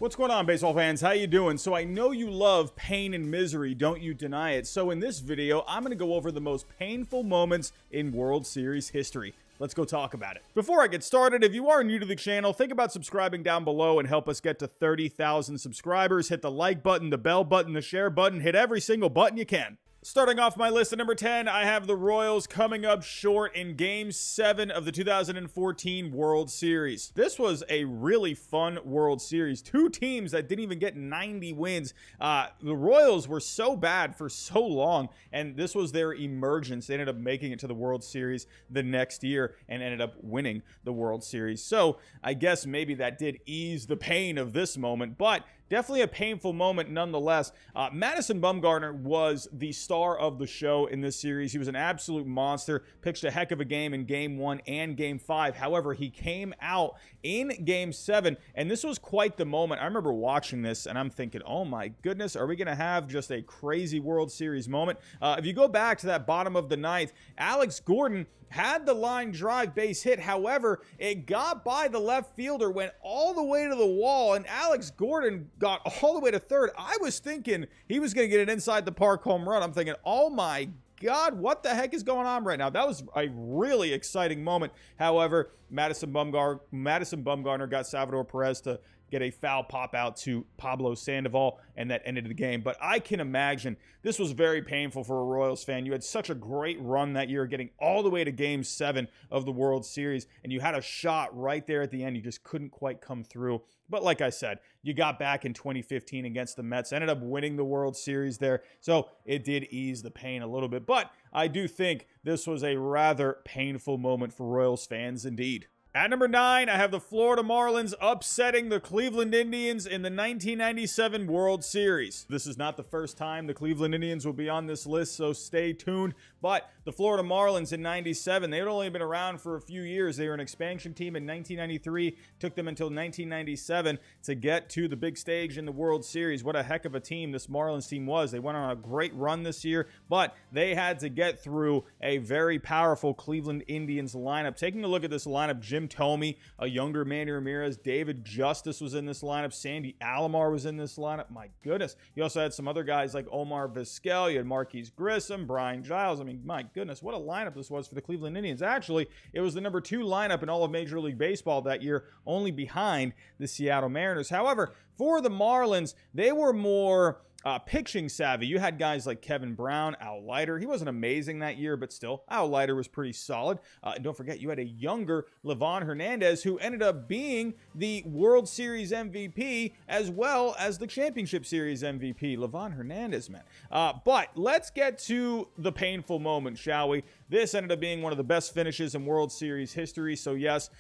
What's going on, baseball fans? How you doing? So I know you love pain and misery, don't you deny it? So in this video, I'm going to go over the most painful moments in World Series history. Let's go talk about it. Before I get started, if you are new to the channel, think about subscribing down below and help us get to 30,000 subscribers. Hit the like button, the bell button, the share button, hit every single button you can. Starting off my list at number 10, I have the Royals coming up short in Game 7 of the 2014 World Series. This was a really fun World Series. Two teams that didn't even get 90 wins. The Royals were so bad for so long, and this was their emergence. They ended up making it to the World Series the next year and ended up winning the World Series. So I guess maybe that did ease the pain of this moment, but definitely a painful moment nonetheless. Madison Bumgarner was the star of the show in this series. He was an absolute monster, pitched a heck of a game in Game 1 and Game 5. However, he came out in Game 7, and this was quite the moment. I remember watching this, and I'm thinking, oh my goodness, are we going to have just a crazy World Series moment? If you go back to that bottom of the ninth, Alex Gordon had the line drive base hit. However, it got by the left fielder, went all the way to the wall, and Alex Gordon got all the way to third. I was thinking he was going to get an inside the park home run. I'm thinking, oh my God, what the heck is going on right now? That was a really exciting moment. However, Madison Bumgarner got Salvador Perez to get a foul pop out to Pablo Sandoval, and that ended the game. But I can imagine this was very painful for a Royals fan. You had such a great run that year, getting all the way to Game 7 of the World Series, and you had a shot right there at the end. You just couldn't quite come through. But like I said, you got back in 2015 against the Mets, ended up winning the World Series there, so it did ease the pain a little bit. But I do think this was a rather painful moment for Royals fans indeed. At number 9, I have the Florida Marlins upsetting the Cleveland Indians in the 1997 World Series. This is not the first time the Cleveland Indians will be on this list, so stay tuned. But the Florida Marlins in 97, they had only been around for a few years. They were an expansion team in 1993. Took them until 1997 to get to the big stage in the World Series. What a heck of a team this Marlins team was. They went on a great run this year, but they had to get through a very powerful Cleveland Indians lineup. Taking a look at this lineup, Jim Thome, a younger Manny Ramirez, David Justice was in this lineup, Sandy Alomar was in this lineup. My goodness. You also had some other guys like Omar Vizquel, you had Marquise Grissom, Brian Giles. I mean, my goodness, what a lineup this was for the Cleveland Indians. Actually, it was the number 2 lineup in all of Major League Baseball that year, only behind the Seattle Mariners. However, for the Marlins, they were more pitching savvy. You had guys like Kevin Brown, Al Leiter. He wasn't amazing that year, but still, Al Leiter was pretty solid. And don't forget, you had a younger Livan Hernandez who ended up being the World Series MVP as well as the Championship Series MVP. Livan Hernandez, man. But let's get to the painful moment, shall we? This ended up being one of the best finishes in World Series history. So yes,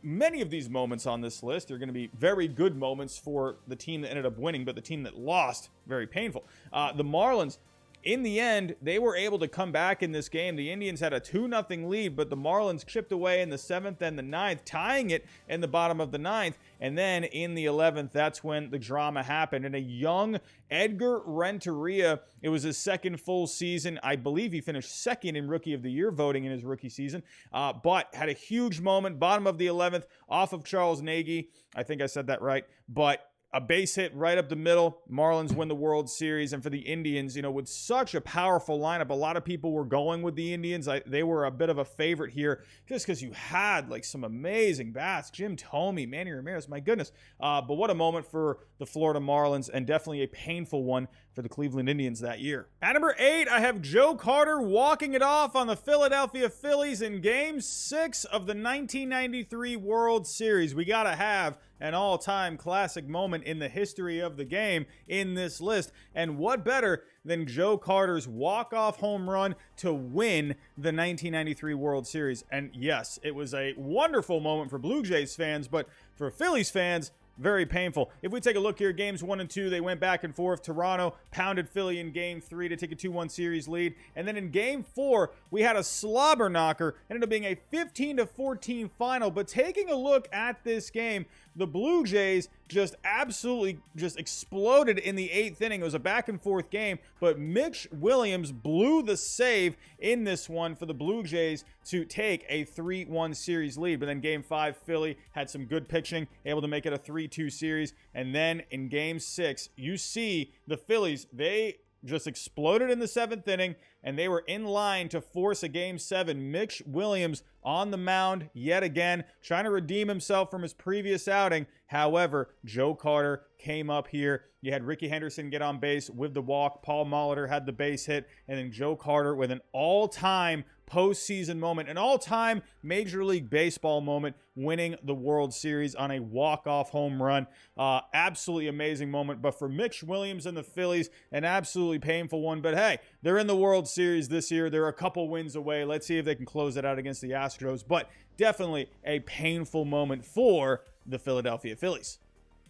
many of these moments on this list are going to be very good moments for the team that ended up winning, but the team that lost, very painful. The Marlins, in the end, they were able to come back in this game. The Indians had a 2-0 lead, but the Marlins chipped away in the 7th and the 9th, tying it in the bottom of the 9th. And then in the 11th, that's when the drama happened. And a young Edgar Renteria, it was his second full season. I believe he finished second in Rookie of the Year voting in his rookie season, but had a huge moment, bottom of the 11th, off of Charles Nagy. I think I said that right, but a base hit right up the middle. Marlins win the World Series. And for the Indians, you know, with such a powerful lineup, a lot of people were going with the Indians. They were a bit of a favorite here just because you had like some amazing bats. Jim Thome, Manny Ramirez, my goodness. But what a moment for the Florida Marlins, and definitely a painful one for the Cleveland Indians that year. At number 8, I have Joe Carter walking it off on the Philadelphia Phillies in Game 6 of the 1993 World Series. We got to have an all-time classic moment in the history of the game in this list. And what better than Joe Carter's walk-off home run to win the 1993 World Series? And yes, it was a wonderful moment for Blue Jays fans, but for Phillies fans, very painful. If we take a look here, games 1 and 2, they went back and forth. Toronto pounded Philly in game 3 to take a 2-1 series lead. And then in game 4, we had a slobber knocker. Ended up being a 15-14 final. But taking a look at this game, the Blue Jays just absolutely just exploded in the 8th inning. It was a back and forth game, but Mitch Williams blew the save in this one for the Blue Jays to take a 3-1 series lead. But then game 5, Philly had some good pitching, able to make it a 3-2 series. And then in game 6, you see the Phillies, they just exploded in the 7th inning, and they were in line to force a game 7. Mitch Williams on the mound yet again, trying to redeem himself from his previous outing. However, Joe Carter came up here. You had Ricky Henderson get on base with the walk. Paul Molitor had the base hit, and then Joe Carter with an all-time postseason moment, an all-time Major League Baseball moment, winning the World Series on a walk-off home run. Absolutely amazing moment. But for Mitch Williams and the Phillies, an absolutely painful one. But hey, they're in the World Series this year. They're a couple wins away. Let's see if they can close it out against the Astros. But definitely a painful moment for the Philadelphia Phillies.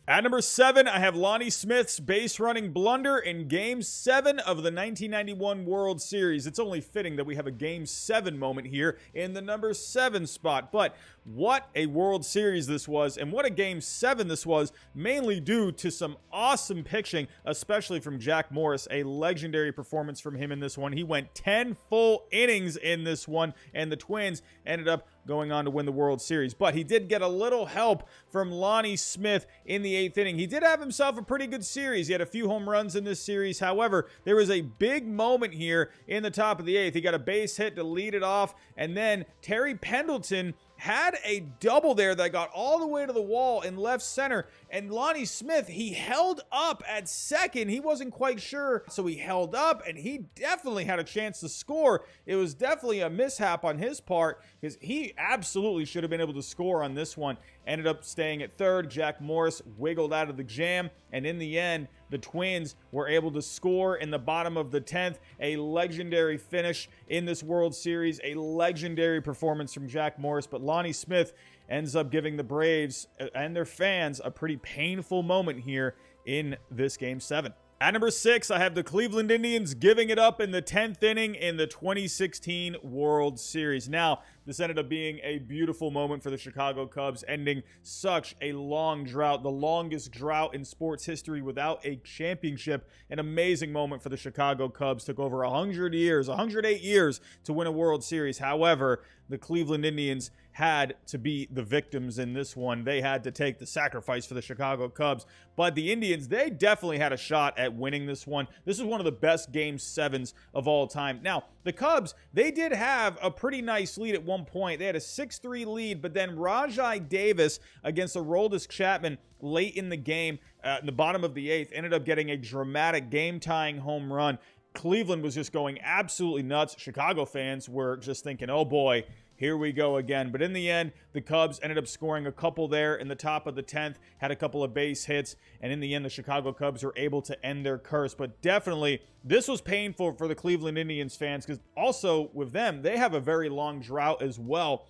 At number 7, I have Lonnie Smith's base running blunder in Game 7 of the 1991 World Series. It's only fitting that we have a Game 7 moment here in the number 7 spot. But what a World Series this was, and what a Game 7 this was, mainly due to some awesome pitching, especially from Jack Morris. A legendary performance from him in this one. He went 10 full innings in this one, and the Twins ended up going on to win the World Series. But he did get a little help from Lonnie Smith in the 8th inning. He did have himself a pretty good series. He had a few home runs in this series. However, there was a big moment here in the top of the 8th. He got a base hit to lead it off, and then Terry Pendleton had a double there that got all the way to the wall in left center, and Lonnie Smith, he held up at second. He wasn't quite sure, so he held up, and he definitely had a chance to score. It was definitely a mishap on his part, because he absolutely should have been able to score on this one. Ended up staying at third. Jack Morris wiggled out of the jam, and in the end, the Twins were able to score in the bottom of the 10th. A legendary finish in this World Series, a legendary performance from Jack Morris, but Lonnie Smith ends up giving the Braves and their fans a pretty painful moment here in this Game 7. At number 6, I have the Cleveland Indians giving it up in the 10th inning in the 2016 World Series. Now, this ended up being a beautiful moment for the Chicago Cubs, ending such a long drought, the longest drought in sports history without a championship. An amazing moment for the Chicago Cubs. Took over 100 years, 108 years to win a World Series. However, the Cleveland Indians had to be the victims in this one. They had to take the sacrifice for the Chicago Cubs. But the Indians, they definitely had a shot at winning this one. This is one of the best Game 7s of all time. Now, the Cubs, they did have a pretty nice lead at one point. They had a 6-3 lead, but then Rajai Davis against Aroldis Chapman late in the game, in the bottom of the 8th, ended up getting a dramatic game-tying home run. Cleveland was just going absolutely nuts. Chicago fans were just thinking, oh boy, here we go again. But in the end, the Cubs ended up scoring a couple there in the top of the 10th, had a couple of base hits, and in the end, the Chicago Cubs were able to end their curse. But definitely, this was painful for the Cleveland Indians fans, because also with them, they have a very long drought as well.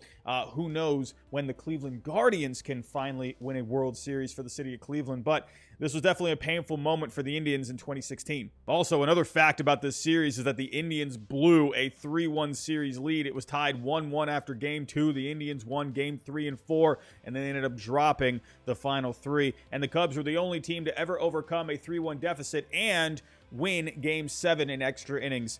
Who knows when the Cleveland Guardians can finally win a World Series for the city of Cleveland. But this was definitely a painful moment for the Indians in 2016. Also, another fact about this series is that the Indians blew a 3-1 series lead. It was tied 1-1 after Game 2. The Indians won Game 3 and 4, and then they ended up dropping the final 3. And the Cubs were the only team to ever overcome a 3-1 deficit and win Game 7 in extra innings.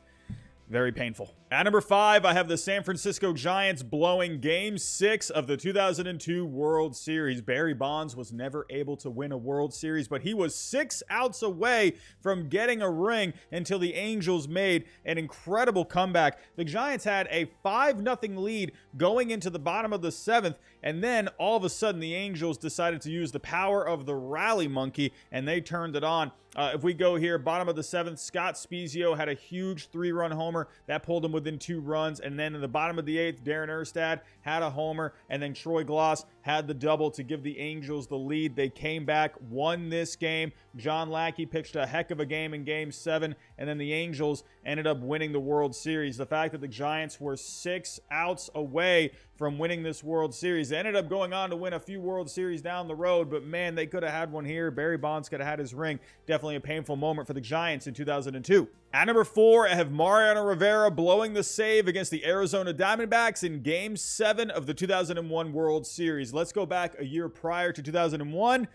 Very painful. At number 5, I have the San Francisco Giants blowing Game 6 of the 2002 World Series. Barry Bonds was never able to win a World Series, but he was 6 outs away from getting a ring until the Angels made an incredible comeback. The Giants had a 5-0 lead going into the bottom of the 7th, and then all of a sudden the Angels decided to use the power of the rally monkey, and they turned it on. If we go here, bottom of the 7th, Scott Spezio had a huge 3-run homer. That pulled him within 2 runs. And then in the bottom of the 8th, Darren Erstad had a homer. And then Troy Glaus had the double to give the Angels the lead. They came back, won this game. John Lackey pitched a heck of a game in Game 7. And then the Angels ended up winning the World Series. The fact that the Giants were 6 outs away from winning this World Series. They ended up going on to win a few World Series down the road, but man, they could have had one here. Barry Bonds could have had his ring. Definitely a painful moment for the Giants in 2002. At number 4, I have Mariano Rivera blowing the save against the Arizona Diamondbacks in Game 7 of the 2001 World Series. Series. Let's go back a year prior to 2001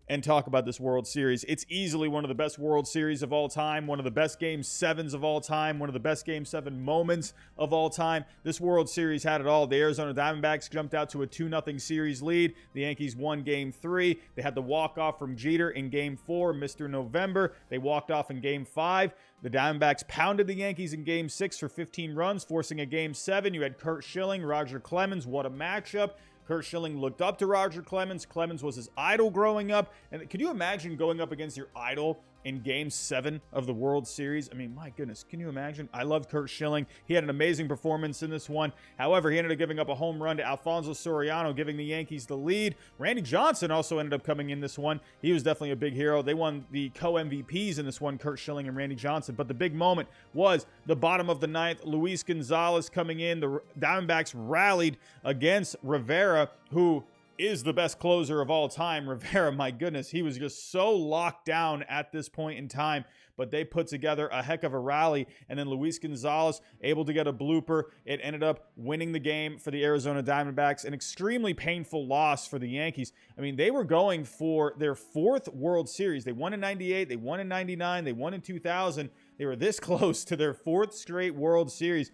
and talk about this World Series. It's easily one of the best World Series of all time, one of the best Game 7s of all time, one of the best Game 7 moments of all time. This World Series had it all. The Arizona Diamondbacks jumped out to a 2-0 series lead. The Yankees won Game 3. They had the walk-off from Jeter in Game 4, Mr. November. They walked off in Game 5. The Diamondbacks pounded the Yankees in Game 6 for 15 runs, forcing a Game 7. You had Curt Schilling, Roger Clemens. What a matchup. Curt Schilling looked up to Roger Clemens. Clemens was his idol growing up. And could you imagine going up against your idol in Game 7 of the World Series? I mean, my goodness, can you imagine? I love Curt Schilling. He had an amazing performance in this one. However, he ended up giving up a home run to Alfonso Soriano, giving the Yankees the lead. Randy Johnson also ended up coming in this one. He was definitely a big hero. They won the co-MVPs in this one, Curt Schilling and Randy Johnson. But the big moment was the bottom of the ninth. Luis Gonzalez coming in. The Diamondbacks rallied against Rivera, who is the best closer of all time. Rivera, my goodness, he was just so locked down at this point in time, but they put together a heck of a rally, and then Luis Gonzalez able to get a blooper. It ended up winning the game for the Arizona Diamondbacks, an extremely painful loss for the Yankees. I mean, they were going for their 4th World Series. They won in 98, they won in 99, they won in 2000. They were this close to their 4th straight World Series.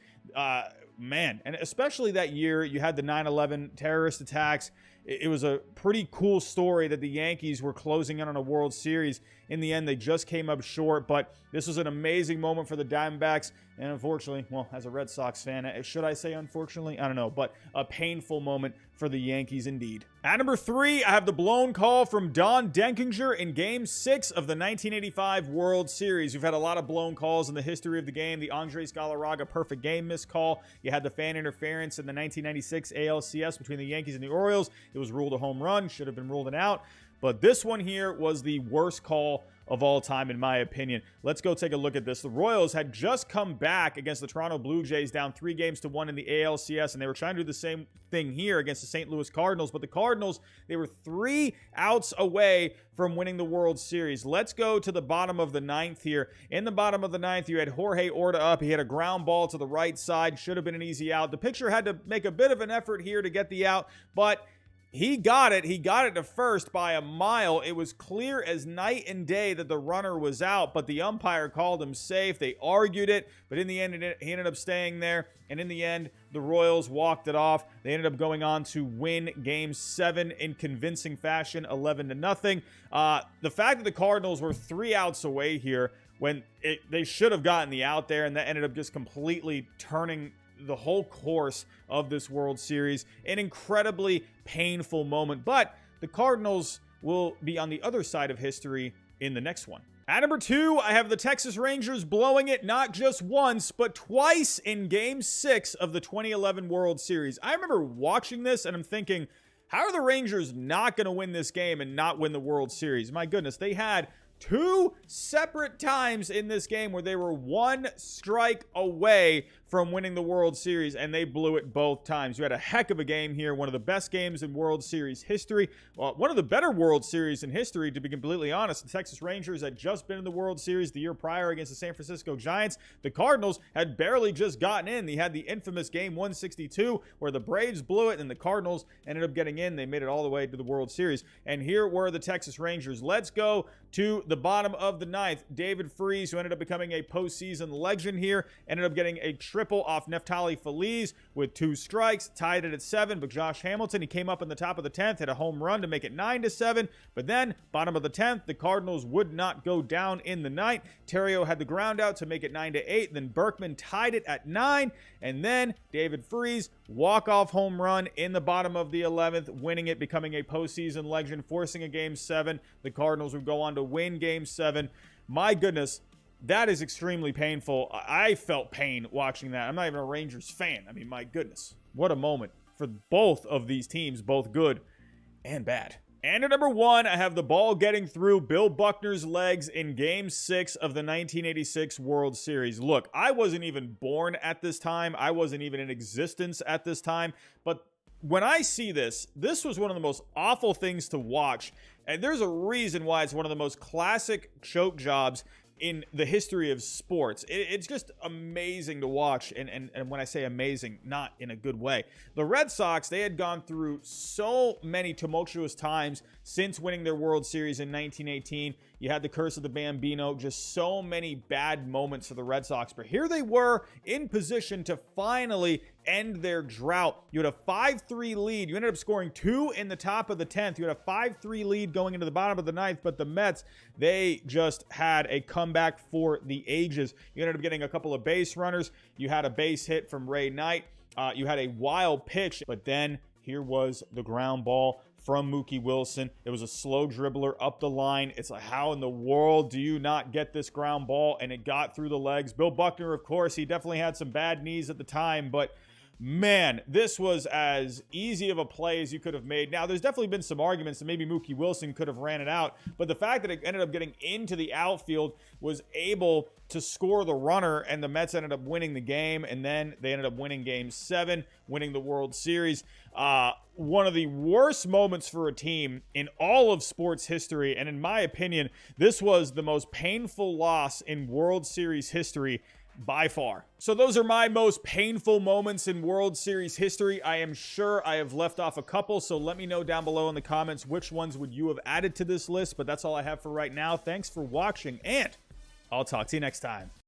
Man, and especially that year, you had the 9/11 terrorist attacks. It was a pretty cool story that the Yankees were closing in on a World Series. In the end, they just came up short, but this was an amazing moment for the Diamondbacks. And unfortunately, well, as a Red Sox fan, should I say unfortunately? I don't know, but a painful moment for the Yankees indeed. At number 3, I have the blown call from Don Denkinger in Game 6 of the 1985 World Series. We've had a lot of blown calls in the history of the game. The Andres Galarraga perfect game missed call. You had the fan interference in the 1996 ALCS between the Yankees and the Orioles. It was ruled a home run, should have been ruled an out. But this one here was the worst call of all time, in my opinion. Let's go take a look at this. The Royals had just come back against the Toronto Blue Jays, down 3-1 in the ALCS, and they were trying to do the same thing here against the St. Louis Cardinals. But the Cardinals, they were 3 outs away from winning the World Series. Let's go to the bottom of the 9th here. In the bottom of the 9th, you had Jorge Orta up. He had a ground ball to the right side. Should have been an easy out. The pitcher had to make a bit of an effort here to get the out, but he got it. He got it to first by a mile. It was clear as night and day that the runner was out, but the umpire called him safe. They argued it, but in the end, he ended up staying there. And in the end, the Royals walked it off. They ended up going on to win Game 7 in convincing fashion, 11-0. The fact that the Cardinals were 3 outs away here when they should have gotten the out there, and that ended up just completely turning the whole course of this World Series. An incredibly painful moment, but the Cardinals will be on the other side of history in the next one. At number 2, I have the Texas Rangers blowing it not just once, but twice in Game 6 of the 2011 World Series. I remember watching this and I'm thinking, how are the Rangers not going to win this game and not win the World Series? My goodness, they had 2 separate times in this game where they were 1 strike away from winning the World Series, and they blew it both times. You had a heck of a game here, one of the best games in World Series history. Well, one of the better World Series in history, to be completely honest. The Texas Rangers had just been in the World Series the year prior against the San Francisco Giants. The Cardinals had barely just gotten in. They had the infamous Game 162 where the Braves blew it and the Cardinals ended up getting in. They made it all the way to the World Series. And here were the Texas Rangers. Let's go to the bottom of the 9th. David Freese, who ended up becoming a postseason legend here, ended up getting a triple off Neftali Feliz with 2 strikes, tied it at 7. But Josh Hamilton, he came up in the top of the 10th, hit a home run to make it 9-7. But then, bottom of the 10th, the Cardinals would not go down in the 9th. Terrio had the ground out to make it 9-8. Then Berkman tied it at 9. And then David Freese, walk-off home run in the bottom of the 11th, winning it, becoming a postseason legend, forcing a Game 7. The Cardinals would go on to win Game 7. My goodness, that is extremely painful. I felt pain watching that. I'm not even a Rangers fan. I mean, my goodness. What a moment for both of these teams, both good and bad. And at number 1, I have the ball getting through Bill Buckner's legs in Game 6 of the 1986 World Series. Look, I wasn't even born at this time. I wasn't even in existence at this time. But when I see this, this was one of the most awful things to watch. And there's a reason why it's one of the most classic choke jobs in the history of sports. It's just amazing to watch. And when I say amazing, not in a good way. The Red Sox, they had gone through so many tumultuous times since winning their World Series in 1918. You had the curse of the Bambino, just so many bad moments for the Red Sox. But here they were in position to finally end their drought. You had a 5-3 lead. You ended up scoring 2 in the top of the 10th. You had a 5-3 lead going into the bottom of the 9th, but the Mets, they just had a comeback for the ages. You ended up getting a couple of base runners. You had a base hit from Ray Knight. You had a wild pitch, but then here was the ground ball from Mookie Wilson. It was a slow dribbler up the line. It's like, how in the world do you not get this ground ball? And it got through the legs. Bill Buckner, of course, he definitely had some bad knees at the time, but man, this was as easy of a play as you could have made. Now, there's definitely been some arguments that maybe Mookie Wilson could have ran it out, but the fact that it ended up getting into the outfield was able to score the runner, and the Mets ended up winning the game, and then they ended up winning Game 7, winning the World Series. One of the worst moments for a team in all of sports history, and in my opinion, this was the most painful loss in World Series history by far. So those are my most painful moments in World Series history. I am sure I have left off a couple, so let me know down below in the comments which ones would you have added to this list, but that's all I have for right now. Thanks for watching, and I'll talk to you next time.